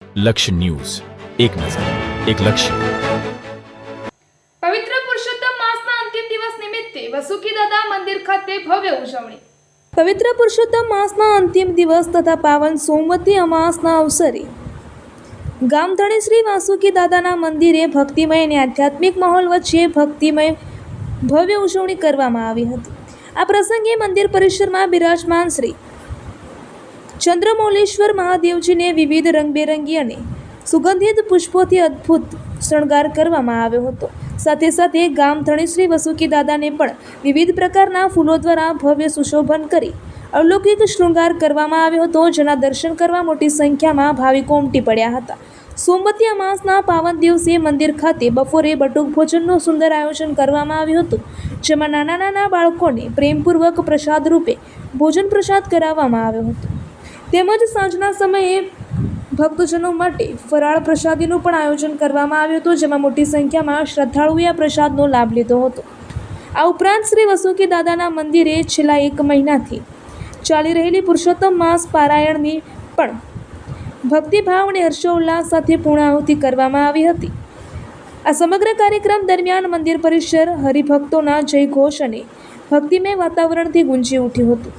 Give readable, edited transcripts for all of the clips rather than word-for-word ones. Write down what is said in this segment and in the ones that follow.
લક્ષ્ય ન્યૂઝ, એક નજર, એક લક્ષ્ય. પવિત્ર પુરુષોત્તમ માસના અંતિમ દિવસ નિમિત્તે વસુકીદાદા મંદિર ખાતે ભવ્ય ઉજવણી. પવિત્ર પુરુષોત્તમ માસના અંતિમ દિવસ તથા પાવન સોમવતી અમાસના અવસરે ગામધણી શ્રી વાસુકી દાદાના મંદિરે ભક્તિમય અને આધ્યાત્મિક માહોલ વચ્ચે ભક્તિમય ભવ્ય ઉજવણી કરવામાં આવી હતી. આ પ્રસંગે મંદિર પરિસરમાં બિરાજમાન શ્રી ચંદ્રમૌલેશ્વર મહાદેવજીને વિવિધ રંગબેરંગી અને સુગંધિત પુષ્પોથી અદ્ભુત શણગાર કરવામાં આવ્યો હતો. સાથે સાથે ગામધણી શ્રી વસુકી દાદાને પણ વિવિધ પ્રકારના ફૂલો દ્વારા ભવ્ય સુશોભન કરી અલૌકિક શૃંગાર કરવામાં આવ્યો હતો, જેના દર્શન કરવા મોટી સંખ્યામાં ભાવિકો ઉમટી પડ્યા હતા. સોમવતી અમાસના પાવન દિવસે મંદિર ખાતે બપોરે બટુક ભોજનનું સુંદર આયોજન કરવામાં આવ્યું હતું, જેમાં નાના નાના બાળકોને પ્રેમપૂર્વક પ્રસાદ રૂપે ભોજન પ્રસાદ કરાવવામાં આવ્યો હતો. તેમજ સાંજના સમયે ભક્તજનો માટે ફરાળ પ્રસાદીનું પણ આયોજન કરવામાં આવ્યું હતું, જેમાં મોટી સંખ્યામાં શ્રદ્ધાળુઓએ આ પ્રસાદનો લાભ લીધો હતો. આ ઉપરાંત શ્રી વસુકી દાદાના મંદિરે છેલ્લા 1 મહિનાથી ચાલી રહેલી પુરુષોત્તમ માસ પારાયણની પણ ભક્તિભાવ અને હર્ષોલ્લાસ સાથે પૂર્ણાહુતિ કરવામાં આવી હતી. આ સમગ્ર કાર્યક્રમ દરમિયાન મંદિર પરિસર હરિભક્તોના જયઘોષ અને ભક્તિમય વાતાવરણથી ગુંજી ઉઠ્યું હતું.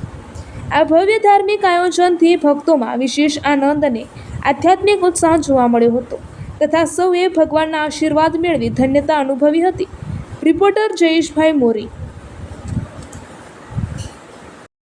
આ ભવ્ય ધાર્મિક આયોજનથી ભક્તોમાં વિશેષ આનંદ અને આધ્યાત્મિક ઉત્સાહ જોવા મળ્યો હતો તથા સૌએ ભગવાનના આશીર્વાદ મેળવી ધન્યતા અનુભવી હતી. રિપોર્ટર જયેશભાઈ મોરી.